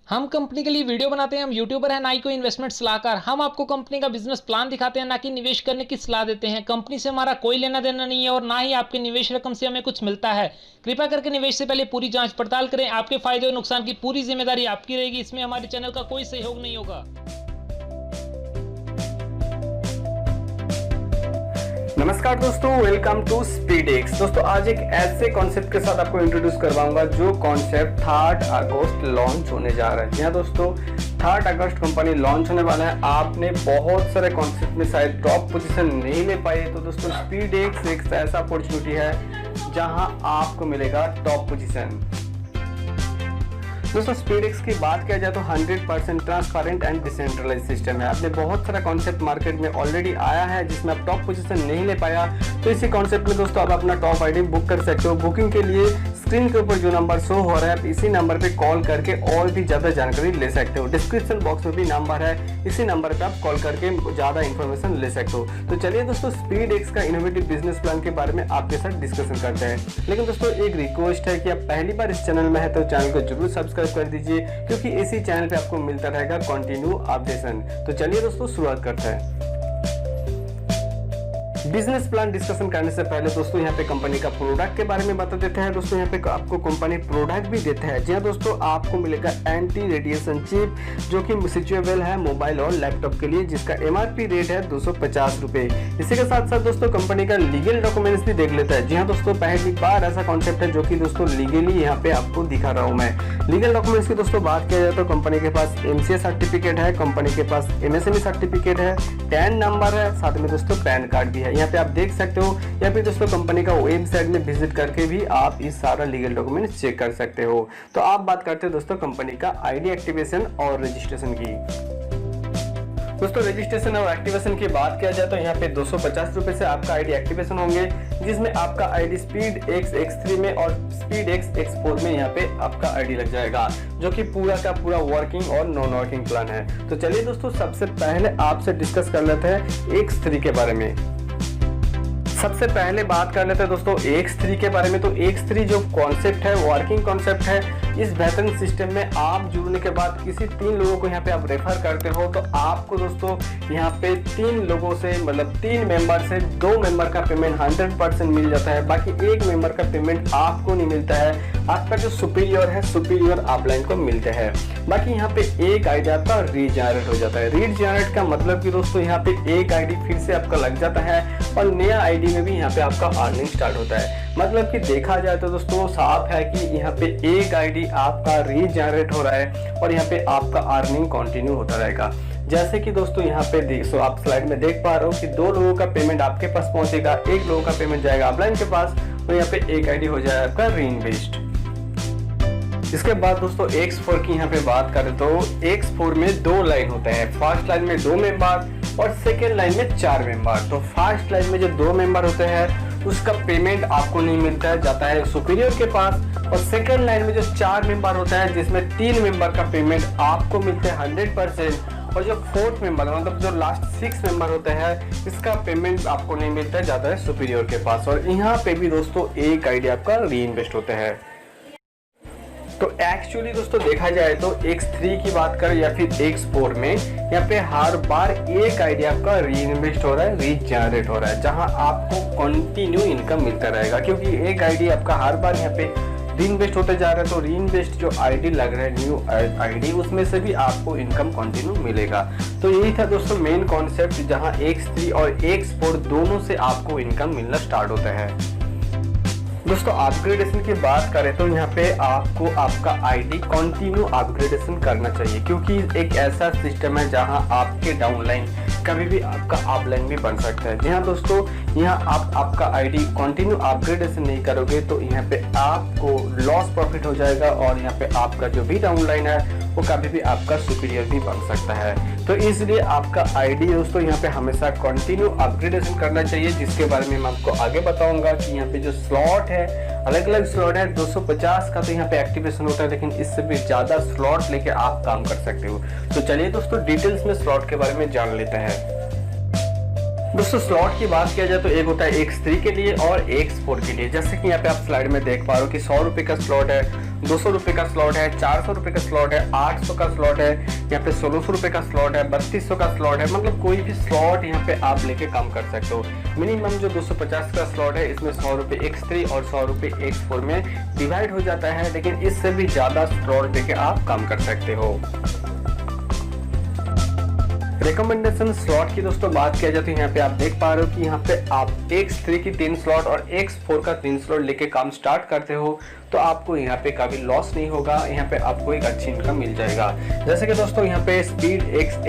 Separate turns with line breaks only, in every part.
हम कंपनी के लिए वीडियो बनाते हैं, हम यूट्यूबर हैं, ना ही कोई इन्वेस्टमेंट सलाहकार। हम आपको कंपनी का बिजनेस प्लान दिखाते हैं, ना कि निवेश करने की सलाह देते हैं। कंपनी से हमारा कोई लेना देना नहीं है और ना ही आपके निवेश रकम से हमें कुछ मिलता है। कृपया करके निवेश से पहले पूरी जांच पड़ताल करें। आपके फायदे और नुकसान की पूरी जिम्मेदारी आपकी रहेगी। इसमें हमारे चैनल का कोई सहयोग नहीं होगा।
नमस्कार दोस्तों, वेलकम टू स्पीडेक्स। दोस्तों आज एक ऐसे कॉन्सेप्ट के साथ आपको इंट्रोड्यूस करवाऊंगा जो कॉन्सेप्ट 3 अगस्त लॉन्च होने जा रहा है। जी हाँ दोस्तों, 3 अगस्त कंपनी लॉन्च होने वाला है। आपने बहुत सारे कॉन्सेप्ट में शायद टॉप पोजीशन नहीं ले पाए, तो दोस्तों स्पीडेक्स एक ऐसा अपॉर्चुनिटी है जहां आपको मिलेगा टॉप पोजीशन। दोस्तों स्पीडेक्स की बात किया जाए तो 100% ट्रांसपेरेंट एंड डिसेंट्रलाइज सिस्टम है। आपने बहुत सारा कॉन्सेप्ट मार्केट में ऑलरेडी आया है जिसमें आप टॉप पोजीशन नहीं ले पाया, तो इसी कॉन्सेप्ट में दोस्तों आप अपना टॉप आईडी बुक कर सकते हो। बुकिंग के लिए स्क्रीन के ऊपर जो नंबर शो हो रहा है, आप इसी नंबर पे कॉल करके और भी ज्यादा जानकारी ले सकते हो। डिस्क्रिप्शन बॉक्स में भी नंबर है, इसी नंबर पे आप कॉल करके ज्यादा इन्फॉर्मेशन ले सकते हो। तो चलिए दोस्तों स्पीडेक्स का इनोवेटिव बिजनेस प्लान के बारे में आपके साथ डिस्कशन करते हैं। लेकिन दोस्तों एक रिक्वेस्ट है कि आप पहली बार इस चैनल में है तो चैनल को जरूर सब्सक्राइब कर दीजिए, क्योंकि इसी चैनल पे आपको मिलता रहेगा कंटिन्यू अपडेशन। तो चलिए दोस्तों शुरुआत करते हैं। बिजनेस प्लान डिस्कशन करने से पहले दोस्तों यहाँ पे कंपनी का प्रोडक्ट के बारे में बता देते हैं। दोस्तों यहाँ पे आपको कंपनी प्रोडक्ट भी देते हैं। जी हाँ दोस्तों, आपको मिलेगा एंटी रेडिएशन चिप जो कि स्विचेबल है मोबाइल और लैपटॉप के लिए, जिसका एमआरपी रेट है 250 रुपए। इसी के साथ साथ दोस्तों कंपनी का लीगल डॉक्यूमेंट्स भी देख लेता है। जी हाँ दोस्तों, पहली बार ऐसा कॉन्सेप्ट है जो कि दोस्तों लीगली यहाँ पे आपको दिखा रहा हूँ मैं। लीगल डॉक्यूमेंट्स की दोस्तों बात किया जाए तो कंपनी के पास एमसीए सर्टिफिकेट है, कंपनी के पास एमएसएमई सर्टिफिकेट है, पैन नंबर है, साथ में दोस्तों पैन कार्ड भी है। यहाँ पे आप देख सकते हो, या फिर दोस्तों कंपनी का वेबसाइट में विजिट करके भी आप इस सारा लीगल डॉक्यूमेंट चेक कर सकते हो। तो आप बात करते हैं दोस्तों कंपनी का आईडी एक्टिवेशन और रजिस्ट्रेशन की। दोस्तों रजिस्ट्रेशन और एक्टिवेशन की बात किया जाए तो यहाँ पे 250 रुपए से आपका आईडी एक्टिवेशन होंगे, जिसमें आपका आईडी स्पीड X3 में और स्पीड X4 में यहाँ पे आपका आईडी लग जाएगा, जो कि पूरा का पूरा वर्किंग और नॉन वर्किंग प्लान है। तो चलिए दोस्तों सबसे पहले आपसे डिस्कस कर लेते हैं X3 के बारे में। सबसे पहले बात कर लेते हैं दोस्तों X3 के बारे में। तो X3 जो कॉन्सेप्ट है, वर्किंग कॉन्सेप्ट है। इस बेहतरीन सिस्टम में आप जुड़ने के बाद किसी 3 लोगों को यहाँ पे आप रेफर करते हो, तो आपको दोस्तों यहाँ पे 3 लोगों से मतलब 3 मेंबर से 2 मेंबर का पेमेंट 100% मिल जाता है। बाकी 1 मेंबर का पेमेंट आपको नहीं मिलता है, आपका जो सुपीरियर है सुपीरियर अपलाइन को मिलते हैं। बाकी यहाँ पे एक आईडी आपका रीजनरेट हो जाता है। रीजनरेट का मतलब कि दोस्तों यहाँ पे एक आईडी फिर से आपका लग जाता है और नया आईडी में भी यहाँ पे आपका अर्निंग स्टार्ट होता है। मतलब कि देखा जाए तो दोस्तों साफ है कि यहाँ पे एक आईडी आपका रीजनरेट हो रहा है और यहाँ पे आपका अर्निंग कंटिन्यू होता रहेगा। जैसे कि दोस्तों यहाँ पे देखो आप स्लाइड में देख पा रहे हो कि 2 लोगों का पेमेंट आपके पास पहुंचेगा, 1 लोगों का पेमेंट जाएगा अपलाइन के पास, और यहाँ पे एक आईडी हो जाएगा आपका रीइन्वेस्ट। इसके बाद दोस्तों X4 की यहाँ पे बात करें तो X4 में 2 लाइन होते हैं। फर्स्ट लाइन में 2 मेंबर और सेकेंड लाइन में 4 मेंबर। तो फर्स्ट लाइन में जो 2 मेंबर होते हैं उसका पेमेंट आपको नहीं मिलता है, जाता है सुपीरियर के पास। और सेकेंड लाइन में जो 4 मेंबर होता है जिसमें 3 मेंबर का पेमेंट आपको मिलता है 100%, और जो 4th मेंबर मतलब जो लास्ट 6 मेंबर होते हैं इसका पेमेंट आपको नहीं मिलता है, जाता है सुपीरियर के पास। और यहाँ पे भी दोस्तों एक आईडी आपका रीइन्वेस्ट होता है। तो एक्चुअली दोस्तों देखा जाए तो X3 की बात करें या फिर X4 में यहाँ पे हर बार एक आईडी आपका रीइन्वेस्ट हो रहा है, रीजनरेट हो रहा है, जहां आपको कंटिन्यू इनकम मिलता रहेगा, क्योंकि एक आईडी आपका हर बार यहाँ पे रीइन्वेस्ट होते जा रहा है। तो रीइन्वेस्ट जो आईडी लग रहा है न्यू आईडी, उसमें से भी आपको इनकम कंटिन्यू मिलेगा। तो यही था दोस्तों मेन कॉन्सेप्ट, जहां X3 और X4 दोनों से आपको इनकम मिलना स्टार्ट होता है। दोस्तों अपग्रेडेशन की बात करें तो यहाँ पे आपको आपका आईडी कंटिन्यू अपग्रेडेशन करना चाहिए, क्योंकि एक ऐसा सिस्टम है जहां आपके डाउनलाइन कभी भी आपका अपलाइन भी बन सकता है। जी हाँ दोस्तों, यहाँ आप आपका आईडी कंटिन्यू अपग्रेडेशन नहीं करोगे तो यहाँ पे आपको लॉस प्रॉफिट हो जाएगा, और यहाँ पे आपका जो भी डाउनलाइन है वो कभी भी आपका सुपीरियर भी बन सकता है। तो इसलिए आपका आईडी दोस्तों यहाँ पे हमेशा कंटिन्यू अपग्रेडेशन करना चाहिए, जिसके बारे में मैं आपको आगे बताऊंगा। कि यहाँ पे जो स्लॉट है, अलग अलग स्लॉट है, 250 का तो यहाँ पे एक्टिवेशन होता है, लेकिन इससे भी ज्यादा स्लॉट लेके आप काम कर सकते हो। तो चलिए दोस्तों डिटेल्स में स्लॉट के बारे में जान लेते हैं। दोस्तों स्लॉट की बात किया जाए तो एक होता है X3 के लिए और X4 के लिए। जैसे कि यहाँ पे आप स्लाइड में देख पा रहे हो कि 100 रुपए का स्लॉट है, 200 रुपये का स्लॉट है, 400 रुपये का स्लॉट है, 800 का स्लॉट है, यहाँ पे 1600 रुपये का स्लॉट है, 3200 का स्लॉट है। मतलब कोई भी स्लॉट यहाँ पे आप लेके काम कर सकते हो। मिनिमम जो 250 का स्लॉट है इसमें 100 रुपये X3 और 100 रुपये X4 में डिवाइड हो जाता है, लेकिन इससे भी ज्यादा स्लॉट लेके आप काम कर सकते हो। रिकमेंडेशन स्लॉट की दोस्तों बात किया जाए तो यहाँ पे आप देख पा रहे हो कि यहाँ पे आप X3 की 3 स्लॉट और X4 का 3 स्लॉट लेके काम स्टार्ट करते हो तो आपको यहाँ पे कभी लॉस नहीं होगा, यहाँ पे आपको एक अच्छी इनकम मिल जाएगा। जैसे कि दोस्तों यहाँ पे स्पीड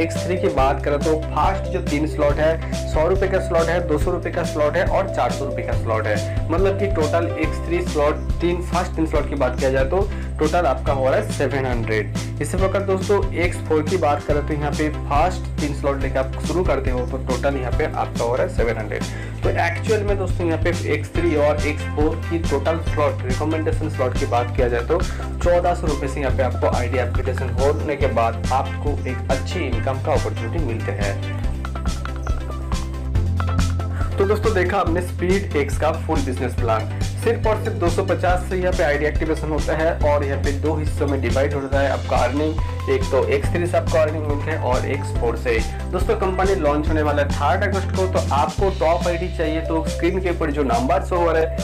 X3 की बात करें तो फास्ट जो 3 स्लॉट है 100 रुपये का स्लॉट है, 200 रुपये का स्लॉट है और 400 रुपये का स्लॉट है। मतलब कि total X3 slot fast 3 slot की बात किया जाए तो टोटल आपका हो रहा है 700। इसी प्रकार दोस्तों X4 की बात करें तो यहाँ पे फास्ट 3 स्लॉट लेकर आप शुरू करते हो तो टोटल यहाँ पे आपका हो रहा है 700। तो एक्चुअल में दोस्तों यहाँ पे X3 और X4 की टोटल स्लॉट रिकमेंडेशन स्लॉट की बात किया जाए तो 1400 रुपये से यहाँ पे आपको आईडी एप्लीकेशन होने के बाद आपको एक अच्छी इनकम का अपॉर्चुनिटी मिलते हैं। तो दोस्तों देखा आपने स्पीड एक्स का फुल बिजनेस प्लान। सिर्फ और सिर्फ 250 से यहाँ पे आईडी एक्टिवेशन होता है और यहाँ पे 2 हिस्सों में डिवाइड होता है आपका अर्निंग। एक तो X3 से आपका अर्निंग मिलता है और X4 से। दोस्तों कंपनी लॉन्च होने वाला है 3 अगस्त को, तो आपको टॉप आईडी चाहिए तो स्क्रीन के ऊपर जो नंबर शो हो रहा है